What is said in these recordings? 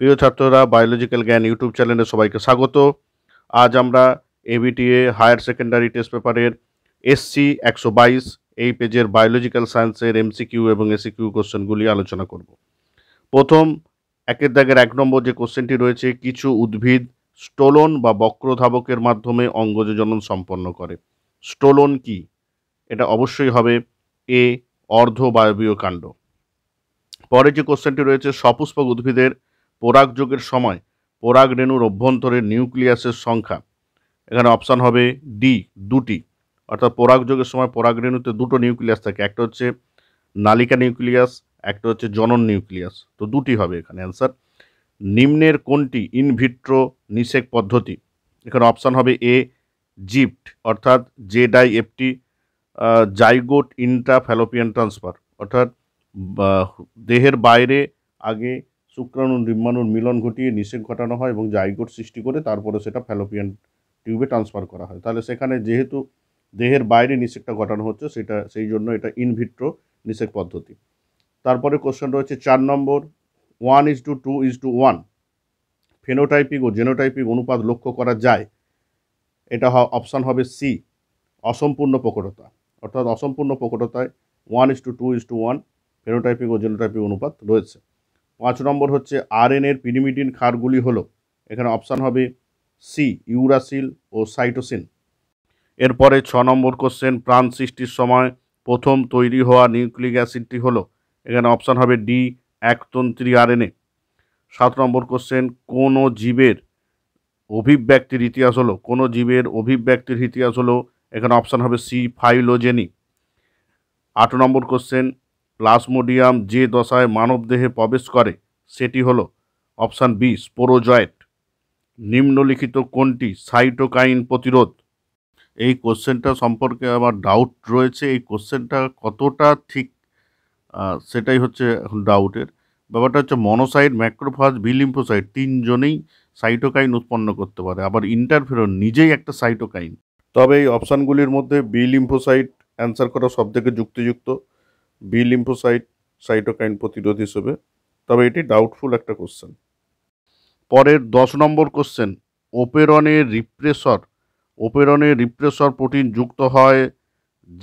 প্রিয় ছাত্ররা, বায়োলজিক্যাল জ্ঞান ইউটিউব চ্যানেলে সবাইকে স্বাগত। আজ আমরা এবিটিএ হায়ার সেকেন্ডারি টেস্ট পেপারের SC 122 এই পেজের বায়োলজিক্যাল সায়েন্সের MCQ এবং SCQ কোশ্চেনগুলি আলোচনা করব। প্রথম একের দাগের 1 নম্বর যে কোশ্চেনটি রয়েছে, কিছু উদ্ভিদ স্টোলন বা বক্রধাবকের মাধ্যমে অঙ্গজজনন সম্পন্ন করে। স্টোলন কি? এটা অবশ্যই হবে এ, অর্ধবায়বীয় কাণ্ড। পরে যে কোশ্চেনটি রয়েছে, সপুষ্পক উদ্ভিদের পরাগযোগের সময় পরাগ রেণুর অভ্যন্তরে নিউক্লিয়াসের সংখ্যা। এখানে অপশান হবে ডি, 2টি। অর্থাৎ পরাগযোগের সময় পরাগ রেণুতে 2টো নিউক্লিয়াস থাকে, একটা হচ্ছে নালিকা নিউক্লিয়াস, একটা হচ্ছে জনন নিউক্লিয়াস। তো 2টি হবে এখানে অ্যান্সার। নিম্নের কোনটি ইনভিট্রো নিষেক পদ্ধতি? এখানে অপশান হবে এ, জিপ্ট অর্থাৎ JDIFT, জাইগোট ইন্ট্রাফ্যালোপিয়ান ট্রান্সফার, অর্থাৎ দেহের বাইরে আগে শুক্রাণু ডিম্বাণুর মিলন ঘটিয়ে নিষেক ঘটানো হয় এবং জাইগোট সৃষ্টি করে তারপরে সেটা ফ্যালোপিয়ান টিউবে ট্রান্সফার করা হয়। তাহলে সেখানে যেহেতু দেহের বাইরে নিষেকটা ঘটানো হচ্ছে, সেই জন্য এটা ইনভিট্রো নিষেক পদ্ধতি। তারপরে কোশ্চেন রয়েছে 4 নম্বর, 1:2:1 ফেনোটাইপিক ও জেনোটাইপিক অনুপাত লক্ষ্য করা যায়। এটা অপশান হবে সি, অসম্পূর্ণ প্রকটতা। অর্থাৎ অসম্পূর্ণ প্রকটতায় 1:2:1 ফেনোটাইপিক ও জেনোটাইপিক অনুপাত রয়েছে। 5 নম্বর হচ্ছে RNAর পিরিমিডিন ক্ষারগুলি হলো। এখানে অপশান হবে সি, ইউরাসিল ও সাইটোসিন। এরপরে 6 নম্বর কোশ্চেন, প্রাণ সৃষ্টির সময় প্রথম তৈরি হওয়া নিউক্লিক অ্যাসিডটি হলো। এখানে অপশান হবে ডি, একতন্ত্রী RNA। 7 নম্বর কোশ্চেন, কোনো জীবের অভিব্যক্তির ইতিহাস হলো। কোনো জীবের অভিব্যক্তির ইতিহাস হলো। এখানে অপশান হবে সি, ফাইলোজেনি। 8 নম্বর কোশ্চেন, প্লাজমোডিয়াম যে দশায় মানবদেহে প্রবেশ করে সেটি হলো। Option B, sporozoite. নিম্নলিখিত কোনটি সাইটোকাইন প্রতিরোধ? এই কোশ্চেনটা সম্পর্কে আমার ডাউট রয়েছে। এই কোশ্চেনটা কতটা ঠিক সেটাই হচ্ছে এখন ডাউটের ব্যাপারটা। হচ্ছে মনোসাইট, ম্যাক্রোফাজ, বি লিম্ফোসাইট তিনজনেই সাইটোকাইন উৎপন্ন করতে পারে, আবার ইন্টারফেরন নিজেই একটা সাইটোকাইন। তবে এই অপশানগুলির মধ্যে বি লিম্ফোসাইট অ্যান্সার করা সবথেকে যুক্তিযুক্ত। বি লিম্ফোসাইট সাইটোকাইন প্রতিরোধ হিসেবে, তবে এটি ডাউটফুল একটা কোশ্চেন। পরের 10 নম্বর কোশ্চেন, ওপেরনের রিপ্রেসর প্রোটিন যুক্ত হয়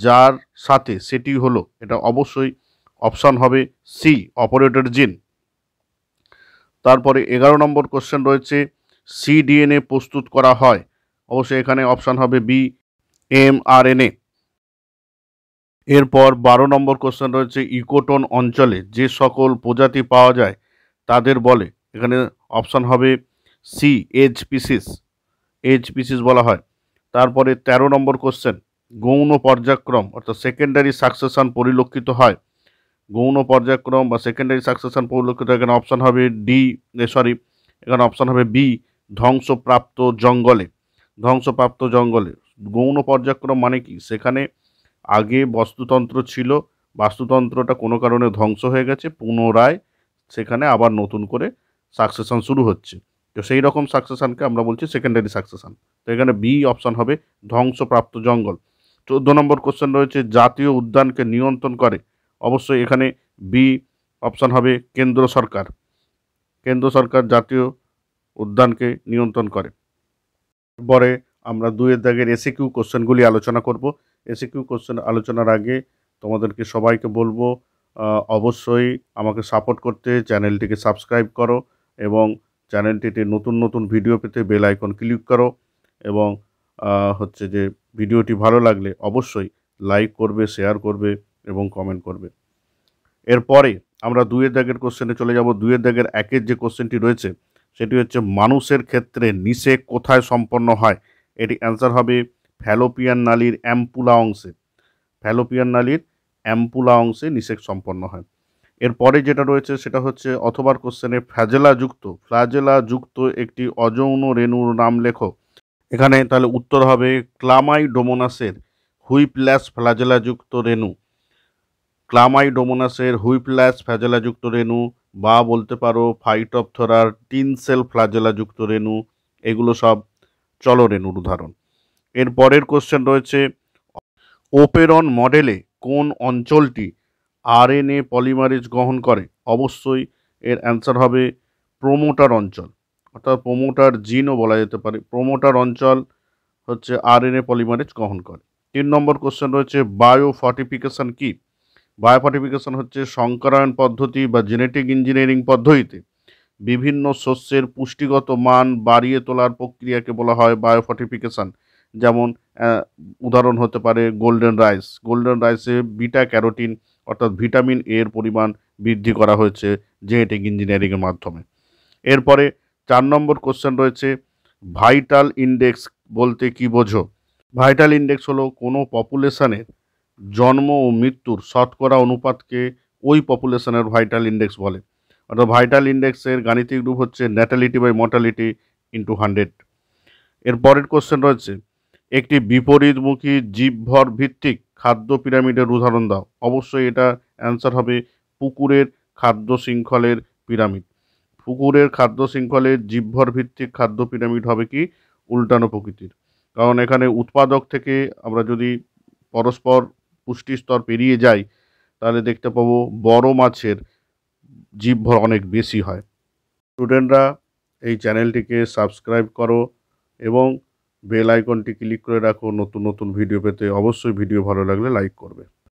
যার সাথে, সেটি হলো। এটা অবশ্যই অপশান হবে সি, অপারেটর জিন। তারপরে 11 নম্বর কোশ্চেন রয়েছে, cDNA প্রস্তুত করা হয়। অবশ্যই এখানে অপশান হবে বি, mRNA। এরপর 12 নম্বর কোশ্চেন রয়েছে, ইকোটোন অঞ্চলে যে সকল প্রজাতি পাওয়া যায় তাদের বলে। এখানে অপশান হবে সি, এজ পিসিস বলা হয়। তারপরে 13 নম্বর কোশ্চেন, গৌণ পর্যায়ক্রম অর্থাৎ সেকেন্ডারি সাকসেশন পরিলক্ষিত হয়। গৌণ পর্যায়ক্রম বা সেকেন্ডারি সাকসেশন পরিলক্ষিত, এখানে অপশান হবে ডি, এখানে অপশান হবে বি, ধ্বংসপ্রাপ্ত জঙ্গলে। গৌণ পর্যায়ক্রম মানে কি? সেখানে আগে বাস্তুতন্ত্র ছিল, বাস্তুতন্ত্রটা কোনো কারণে ধ্বংস হয়ে গেছে, পুনরায় সেখানে আবার নতুন করে সাকসেশন শুরু হচ্ছে। তো সেই রকম সাকসেশনকে আমরা বলছি সেকেন্ডারি সাকসেশন। তো এখানে বি অপশান হবে ধ্বংসপ্রাপ্ত জঙ্গল। 14 নম্বর কোশ্চেন রয়েছে, জাতীয় উদ্যানকে নিয়ন্ত্রণ করে। অবশ্যই এখানে বি অপশান হবে কেন্দ্র সরকার জাতীয় উদ্যানকে নিয়ন্ত্রণ করে। পরে আমরা 2 দাগের এসিকিউ কোশ্চেনগুলি আলোচনা করব। এসিকিউ কোশ্চেন আলোচনার আগে তোমাদেরকে সবাইকে বলবো, অবশ্যই আমাকে সাপোর্ট করতে চ্যানেলটিকে সাবস্ক্রাইব করো এবং চ্যানেলটিতে নতুন নতুন ভিডিও পেতে বেল আইকন ক্লিক করো এবং হচ্ছে যে ভিডিওটি ভালো লাগলে অবশ্যই লাইক করবে, শেয়ার করবে এবং কমেন্ট করবে। এরপরে আমরা 2 দাগের কোশ্চেনে চলে যাব। 2 দাগের 1-এর যে কোশ্চেনটি রয়েছে সেটি হচ্ছে, মানুষের ক্ষেত্রে নিষেক কোথায় সম্পন্ন হয়? এটি অ্যান্সার হবে ফ্যালোপিয়ান নালীর অ্যাম্পুলা অংশে নিষেক সম্পন্ন হয়। এরপরে যেটা রয়েছে সেটা হচ্ছে অথবার কোশ্চেনে, ফ্ল্যাজেলাযুক্ত একটি অযৌন রেণুর নাম লেখো। এখানে তাহলে উত্তর হবে ক্লামাইডোমোনাসের হুইপ্ল্যাশ ফ্ল্যাজেলাযুক্ত রেণু, বা বলতে পারো ফাইটোপথরার টিনসেল ফ্ল্যাজেলাযুক্ত রেণু। এগুলো সব চলরেণুর উদাহরণ। এর পরের কোশ্চেন রয়েছে, ওপেরন মডেলে কোন অঞ্চলটি RNA পলিমারেজ গ্রহণ করে? অবশ্যই এর অ্যান্সার হবে প্রোমোটার অঞ্চল, অর্থাৎ প্রোমোটার জিনও বলা যেতে পারে। প্রোমোটার অঞ্চল হচ্ছে আরএনএ পলিমারেজ গ্রহণ করে। 3 নম্বর কোশ্চেন রয়েছে বায়ো ফর্টিফিকেশন কি? বায়ো ফর্টিফিকেশন হচ্ছে সংকরায়ন পদ্ধতি বা জেনেটিক ইঞ্জিনিয়ারিং পদ্ধতিতে বিভিন্ন শস্যের পুষ্টিগত মান বাড়িয়ে তোলার প্রক্রিয়াকে বলা হয় বায়ো ফর্টিফিকেশন। যেমন উদাহরণ হতে পারে গোল্ডেন রাইস। গোল্ডেন রাইসে বিটা ক্যারোটিন অর্থাৎ ভিটামিন এর পরিমাণ বৃদ্ধি করা হয়েছে জেনেটিক ইঞ্জিনিয়ারিংয়ের মাধ্যমে। এরপরে 4 নম্বর কোশ্চেন রয়েছে ভাইটাল ইন্ডেক্স বলতে কি বোঝো? ভাইটাল ইন্ডেক্স হলো কোনো পপুলেশনের জন্ম ও মৃত্যুর শতকরা অনুপাতকে ওই পপুলেশনের ভাইটাল ইন্ডেক্স বলে। অর্থাৎ ভাইটাল ইন্ডেক্সের গাণিতিক রূপ হচ্ছে ন্যাটালিটি বাই মর্টালিটি ইন্টু 100। এর পরের কোশ্চেন রয়েছে একটি বিপরীতমুখী জীবভর ভিত্তিক খাদ্য পিরামিডের উদাহরণ দাও। অবশ্যই এটা অ্যান্সার হবে পুকুরের খাদ্য শৃঙ্খলের পিরামিড। পুকুরের খাদ্য শৃঙ্খলের জীবভর ভিত্তিক খাদ্য পিরামিড হবে কি উল্টানো প্রকৃতির, কারণ এখানে উৎপাদক থেকে আমরা যদি পরস্পর পুষ্টি স্তর পেরিয়ে যাই তাহলে দেখতে পাবো বড় মাছের জীবভর অনেক বেশি হয়। স্টুডেন্টরা এই চ্যানেলটিকে সাবস্ক্রাইব করো এবং বেল আইকনটি ক্লিক করে রাখো নতুন নতুন ভিডিও পেতে। অবশ্যই ভিডিও ভালো লাগলে লাইক করবে।